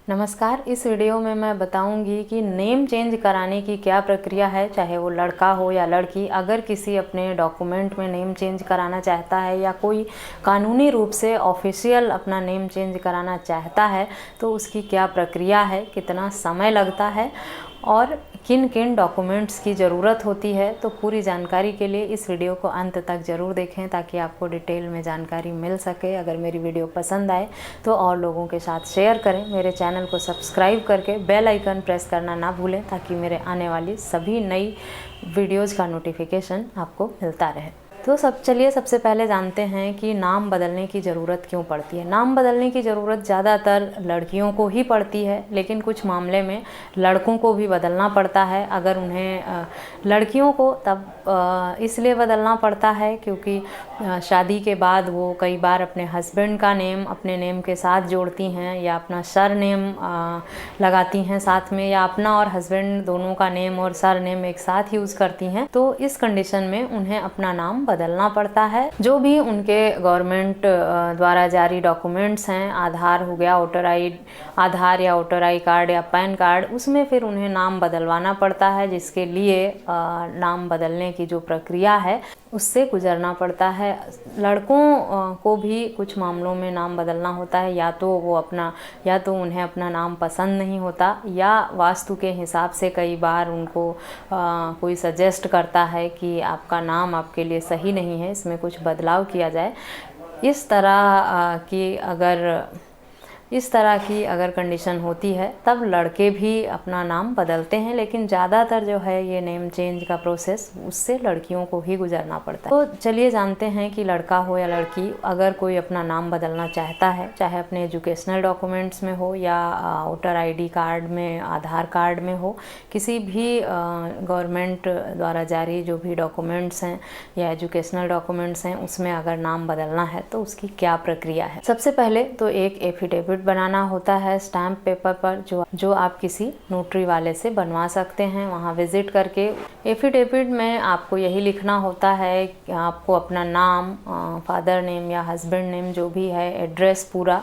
नमस्कार। इस वीडियो में मैं बताऊंगी कि नेम चेंज कराने की क्या प्रक्रिया है, चाहे वो लड़का हो या लड़की। अगर किसी अपने डॉक्यूमेंट में नेम चेंज कराना चाहता है या कोई कानूनी रूप से ऑफिशियल अपना नेम चेंज कराना चाहता है तो उसकी क्या प्रक्रिया है, कितना समय लगता है और किन किन डॉक्यूमेंट्स की ज़रूरत होती है। तो पूरी जानकारी के लिए इस वीडियो को अंत तक ज़रूर देखें ताकि आपको डिटेल में जानकारी मिल सके। अगर मेरी वीडियो पसंद आए तो और लोगों के साथ शेयर करें। मेरे चैनल को सब्सक्राइब करके बेल आइकन प्रेस करना ना भूलें ताकि मेरे आने वाली सभी नई वीडियोज़ का नोटिफिकेशन आपको मिलता रहे। तो चलिए सबसे पहले जानते हैं कि नाम बदलने की ज़रूरत क्यों पड़ती है। नाम बदलने की ज़रूरत ज़्यादातर लड़कियों को ही पड़ती है, लेकिन कुछ मामले में लड़कों को भी बदलना पड़ता है। अगर उन्हें लड़कियों को तब इसलिए बदलना पड़ता है क्योंकि शादी के बाद वो कई बार अपने हस्बैंड का नेम अपने नेम के साथ जोड़ती हैं या अपना सर नेम लगाती हैं साथ में, या अपना और हस्बैंड दोनों का नेम और सर नेम एक साथ यूज़ करती हैं। तो इस कंडीशन में उन्हें अपना नाम बदलना पड़ता है। जो भी उनके गवर्नमेंट द्वारा जारी डॉक्यूमेंट्स हैं, आधार हो गया, आधार या वोटर आई कार्ड या पैन कार्ड, उसमें फिर उन्हें नाम बदलवाना पड़ता है, जिसके लिए नाम बदलने की जो प्रक्रिया है उससे गुजरना पड़ता है। लड़कों को भी कुछ मामलों में नाम बदलना होता है, या तो उन्हें अपना नाम पसंद नहीं होता, या वास्तु के हिसाब से कई बार उनको कोई सजेस्ट करता है कि आपका नाम आपके लिए सही नहीं है, इसमें कुछ बदलाव किया जाए। इस तरह की अगर कंडीशन होती है तब लड़के भी अपना नाम बदलते हैं, लेकिन ज़्यादातर जो है ये नेम चेंज का प्रोसेस उससे लड़कियों को ही गुजरना पड़ता है। तो चलिए जानते हैं कि लड़का हो या लड़की, अगर कोई अपना नाम बदलना चाहता है, चाहे अपने एजुकेशनल डॉक्यूमेंट्स में हो या वोटर आईडी कार्ड में, आधार कार्ड में हो, किसी भी गवर्नमेंट द्वारा जारी जो भी डॉक्यूमेंट्स हैं या एजुकेशनल डॉक्यूमेंट्स हैं उसमें अगर नाम बदलना है तो उसकी क्या प्रक्रिया है। सबसे पहले तो एक एफिडेविट बनाना होता है स्टैम्प पेपर पर, जो आप किसी नोटरी वाले से बनवा सकते हैं वहाँ विजिट करके। एफिडेविट में आपको यही लिखना होता है कि आपको अपना नाम, फादर नेम या हस्बैंड नेम जो भी है, एड्रेस पूरा,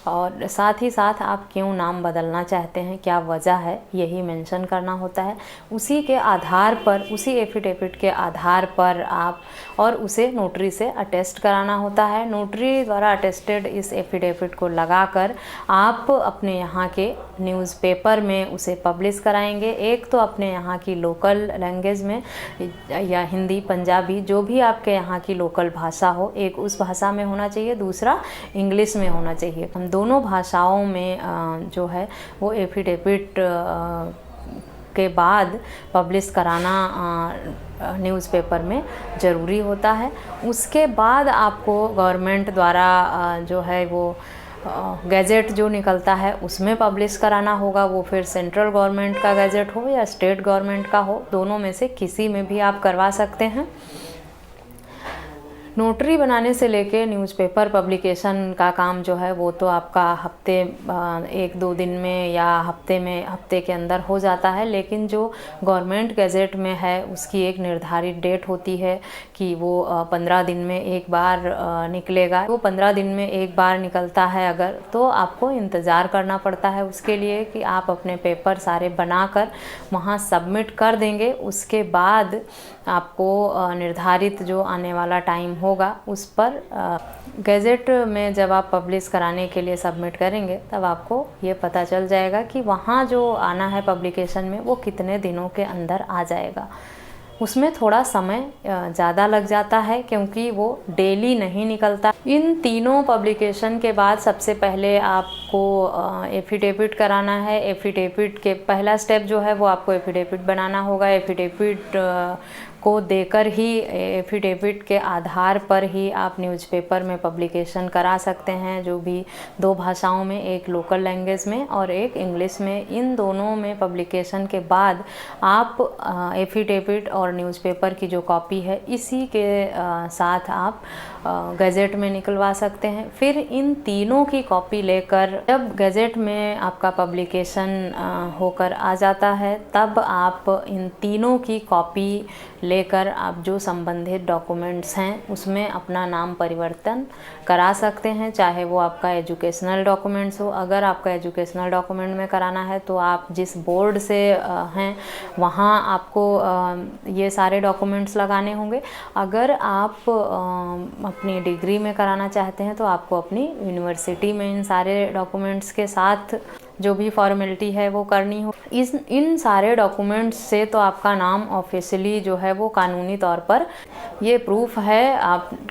और साथ ही साथ आप क्यों नाम बदलना चाहते हैं, क्या वजह है, यही मेंशन करना होता है। उसी के आधार पर, उसी एफिडेविट के आधार पर आप और उसे नोटरी से अटेस्ट कराना होता है। नोटरी द्वारा अटेस्टेड इस एफिडेविट को लगाकर आप अपने यहाँ के न्यूज़पेपर में उसे पब्लिश कराएंगे। एक तो अपने यहाँ की लोकल लैंग्वेज में या हिंदी, पंजाबी, जो भी आपके यहाँ की लोकल भाषा हो, एक उस भाषा में होना चाहिए, दूसरा इंग्लिश में होना चाहिए। हम दोनों भाषाओं में जो है वो एफिडेविट के बाद पब्लिश कराना न्यूज़पेपर में ज़रूरी होता है। उसके बाद आपको गवर्नमेंट द्वारा जो है वो गैजेट जो निकलता है उसमें पब्लिश कराना होगा। वो फिर सेंट्रल गवर्नमेंट का गैजेट हो या स्टेट गवर्नमेंट का हो, दोनों में से किसी में भी आप करवा सकते हैं। नोटरी बनाने से लेके न्यूज़पेपर पब्लिकेशन का काम जो है वो तो आपका हफ्ते 1-2 दिन में या हफ्ते के अंदर हो जाता है, लेकिन जो गवर्नमेंट गैजेट में है उसकी एक निर्धारित डेट होती है कि वो 15 दिन में एक बार निकलेगा। वो 15 दिन में एक बार निकलता है अगर, तो आपको इंतज़ार करना पड़ता है उसके लिए कि आप अपने पेपर सारे बनाकर वहाँ सबमिट कर देंगे। उसके बाद आपको निर्धारित जो आने वाला टाइम होगा उस पर गैजेट में जब आप पब्लिश कराने के लिए सबमिट करेंगे तब आपको ये पता चल जाएगा कि वहाँ जो आना है पब्लिकेशन में वो कितने दिनों के अंदर आ जाएगा। उसमें थोड़ा समय ज़्यादा लग जाता है क्योंकि वो डेली नहीं निकलता। इन तीनों पब्लिकेशन के बाद सबसे पहले आपको एफिडेविट कराना है। एफिडेविट के पहला स्टेप जो है वो आपको एफिडेविट बनाना होगा। एफिडेविट को देकर ही, एफिडेविट के आधार पर ही आप न्यूज़पेपर में पब्लिकेशन करा सकते हैं, जो भी 2 भाषाओं में, एक लोकल लैंग्वेज में और एक इंग्लिश में। इन दोनों में पब्लिकेशन के बाद आप एफिडेविट और न्यूज़पेपर की जो कॉपी है इसी के साथ आप गैजेट में निकलवा सकते हैं। फिर इन तीनों की कॉपी लेकर जब गैजेट में आपका पब्लिकेशन होकर आ जाता है, तब आप इन तीनों की कॉपी लेकर आप जो संबंधित डॉक्यूमेंट्स हैं उसमें अपना नाम परिवर्तन करा सकते हैं। चाहे वो आपका एजुकेशनल डॉक्यूमेंट्स हो, अगर आपका एजुकेशनल डॉक्यूमेंट में कराना है तो आप जिस बोर्ड से हैं वहाँ आपको ये सारे डॉक्यूमेंट्स लगाने होंगे। अगर आप अपनी डिग्री में कराना चाहते हैं तो आपको अपनी यूनिवर्सिटी में इन सारे डॉक्यूमेंट्स के साथ जो भी फॉर्मेलिटी है वो करनी हो। इन सारे डॉक्यूमेंट्स से तो आपका नाम ऑफिशियली जो है वो कानूनी तौर पर ये प्रूफ है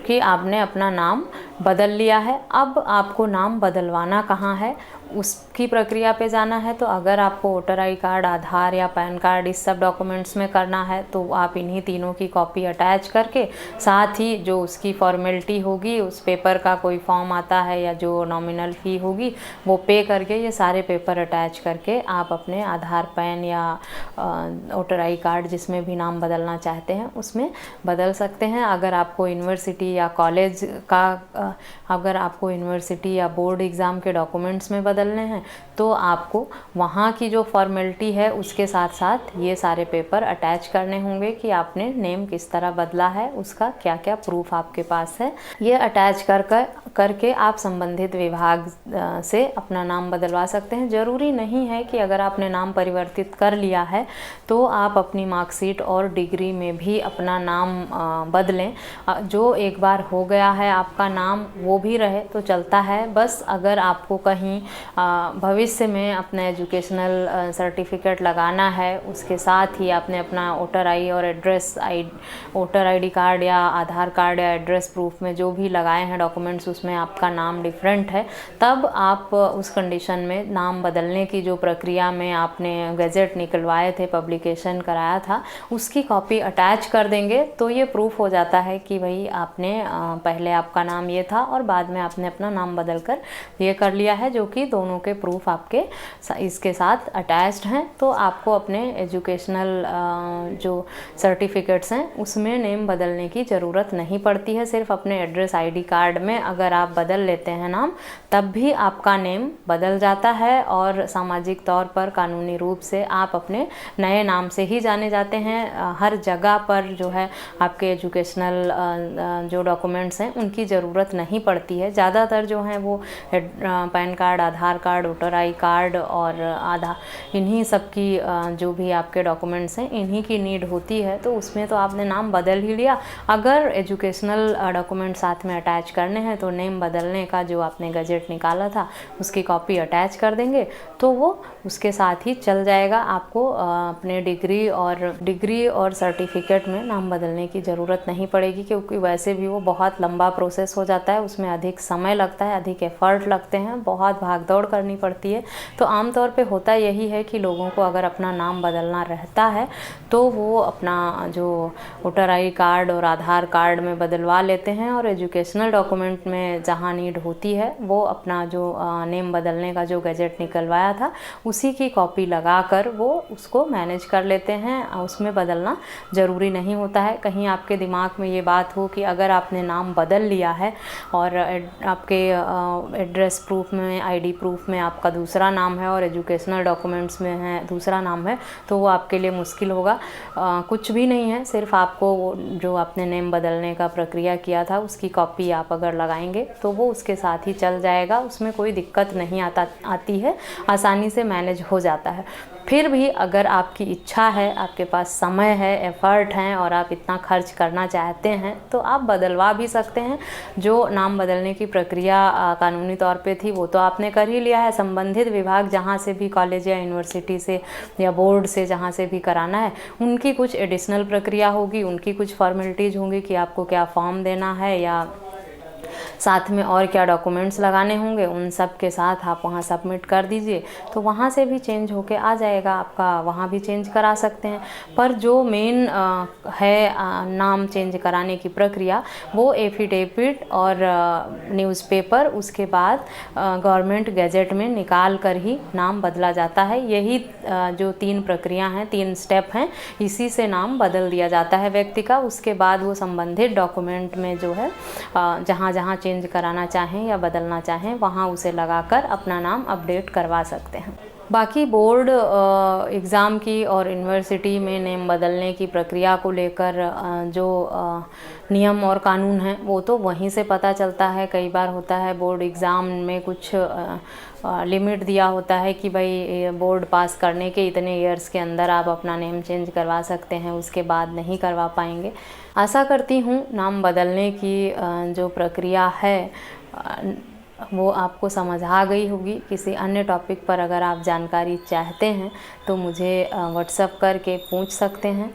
कि आपने अपना नाम बदल लिया है। अब आपको नाम बदलवाना कहाँ है, उसकी प्रक्रिया पे जाना है। तो अगर आपको वोटर आई कार्ड, आधार या पैन कार्ड इस सब डॉक्यूमेंट्स में करना है तो आप इन्हीं तीनों की कॉपी अटैच करके, साथ ही जो उसकी फॉर्मेलिटी होगी, उस पेपर का कोई फॉर्म आता है या जो नॉमिनल फ़ी होगी वो पे करके, ये सारे पेपर अटैच करके आप अपने आधार, पैन या वोटर आई कार्ड जिसमें भी नाम बदलना चाहते हैं उसमें बदल सकते हैं। अगर आपको यूनिवर्सिटी या कॉलेज का अगर आपको यूनिवर्सिटी या बोर्ड एग्ज़ाम के डॉक्यूमेंट्स में बदलने हैं तो आपको वहाँ की जो फॉर्मेलिटी है उसके साथ साथ ये सारे पेपर अटैच करने होंगे कि आपने नेम किस तरह बदला है, उसका क्या क्या प्रूफ आपके पास है। ये अटैच करके आप संबंधित विभाग से अपना नाम बदलवा सकते हैं। ज़रूरी नहीं है कि अगर आपने नाम परिवर्तित कर लिया है तो आप अपनी मार्कशीट और डिग्री में भी अपना नाम बदलें। जो एक बार हो गया है आपका नाम वो भी रहे तो चलता है। बस अगर आपको कहीं भविष्य में अपना एजुकेशनल सर्टिफिकेट लगाना है, उसके साथ ही आपने अपना वोटर आई और वोटर आईडी कार्ड या आधार कार्ड या एड्रेस प्रूफ में जो भी लगाए हैं डॉक्यूमेंट्स उसमें आपका नाम डिफरेंट है, तब आप उस कंडीशन में नाम बदलने की जो प्रक्रिया में आपने गैजेट निकलवाए थे, पब्लिकेशन कराया था, उसकी कॉपी अटैच कर देंगे तो ये प्रूफ हो जाता है कि भाई आपने पहले आपका नाम ये था और बाद में आपने अपना नाम बदल कर ये कर लिया है, जो कि दोनों के प्रूफ आपके इसके साथ अटैच्ड हैं। तो आपको अपने एजुकेशनल जो सर्टिफिकेट्स हैं उसमें नेम बदलने की ज़रूरत नहीं पड़ती है। सिर्फ अपने एड्रेस आईडी कार्ड में अगर आप बदल लेते हैं नाम, तब भी आपका नेम बदल जाता है और सामाजिक तौर पर कानूनी रूप से आप अपने नए नाम से ही जाने जाते हैं। हर जगह पर जो है आपके एजुकेशनल जो डॉक्यूमेंट्स हैं उनकी ज़रूरत नहीं पड़ती है। ज़्यादातर जो हैं वो pan card, Aadhaar card, voter I card और इन्हीं सब की जो भी आपके डॉक्यूमेंट्स हैं इन्हीं की नीड होती है। तो उसमें तो आपने नाम बदल ही लिया। अगर एजुकेशनल डॉक्यूमेंट साथ में अटैच करने हैं तो नेम बदलने का जो आपने गैजेट निकाला था उसकी कॉपी अटैच कर देंगे तो वो उसके साथ ही चल जाएगा। आपको अपने डिग्री और सर्टिफिकेट में नाम बदलने की ज़रूरत नहीं पड़ेगी, क्योंकि वैसे भी वो बहुत लंबा प्रोसेस हो जाता है, उसमें अधिक समय लगता है, अधिक एफर्ट लगते हैं, बहुत भागदौड़ करनी पड़ती है। तो आमतौर पे होता यही है कि लोगों को अगर अपना नाम बदलना रहता है तो वो अपना जो वोटर आई कार्ड और आधार कार्ड में बदलवा लेते हैं और एजुकेशनल डॉक्यूमेंट में जहाँ नीड होती है वो अपना जो नेम बदलने का जो गैजेट निकलवाया था उसी की कॉपी लगाकर वो उसको मैनेज कर लेते हैं। उसमें बदलना ज़रूरी नहीं होता है। कहीं आपके दिमाग में ये बात हो कि अगर आपने नाम बदल लिया है और आपके एड्रेस प्रूफ में, आईडी प्रूफ में आपका दूसरा नाम है और एजुकेशनल डॉक्यूमेंट्स में है दूसरा नाम है, तो वो आपके लिए मुश्किल होगा। कुछ भी नहीं है, सिर्फ आपको जो आपने नेम बदलने का प्रक्रिया किया था उसकी कॉपी आप अगर लगाएंगे तो वो उसके साथ ही चल जाएगा। उसमें कोई दिक्कत नहीं आती है, आसानी से मैनेज हो जाता है। फिर भी अगर आपकी इच्छा है, आपके पास समय है, एफ़र्ट हैं और आप इतना खर्च करना चाहते हैं तो आप बदलवा भी सकते हैं। जो नाम बदलने की प्रक्रिया कानूनी तौर पे थी वो तो आपने कर ही लिया है। संबंधित विभाग जहाँ से भी, कॉलेज या यूनिवर्सिटी से या बोर्ड से जहाँ से भी कराना है, उनकी कुछ एडिशनल प्रक्रिया होगी, उनकी कुछ फॉर्मेलिटीज़ होंगी कि आपको क्या फॉर्म देना है या साथ में और क्या डॉक्यूमेंट्स लगाने होंगे उन सब के साथ आप वहाँ सबमिट कर दीजिए, तो वहाँ से भी चेंज होके आ जाएगा आपका, वहाँ भी चेंज करा सकते हैं। पर जो मेन है नाम चेंज कराने की प्रक्रिया, वो एफिडेविट और न्यूज़पेपर, उसके बाद गवर्नमेंट गैजेट में निकाल कर ही नाम बदला जाता है। यही जो 3 प्रक्रिया हैं, 3 स्टेप हैं, इसी से नाम बदल दिया जाता है व्यक्ति का। उसके बाद वो संबंधित डॉक्यूमेंट में जो है जहाँ जहाँ चेंज कराना चाहें या बदलना चाहें वहाँ उसे लगाकर अपना नाम अपडेट करवा सकते हैं। बाकी बोर्ड एग्ज़ाम की और यूनिवर्सिटी में नेम बदलने की प्रक्रिया को लेकर जो नियम और कानून हैं वो तो वहीं से पता चलता है। कई बार होता है बोर्ड एग्ज़ाम में कुछ लिमिट दिया होता है कि भाई बोर्ड पास करने के इतने ईयर्स के अंदर आप अपना नेम चेंज करवा सकते हैं, उसके बाद नहीं करवा पाएंगे। आशा करती हूँ नाम बदलने की जो प्रक्रिया है वो आपको समझ आ गई होगी। किसी अन्य टॉपिक पर अगर आप जानकारी चाहते हैं तो मुझे व्हाट्सएप करके पूछ सकते हैं।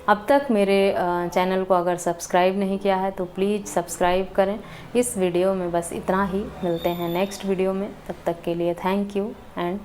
अब तक मेरे चैनल को अगर सब्सक्राइब नहीं किया है तो प्लीज़ सब्सक्राइब करें। इस वीडियो में बस इतना ही, मिलते हैं नेक्स्ट वीडियो में, तब तक के लिए थैंक यू एंड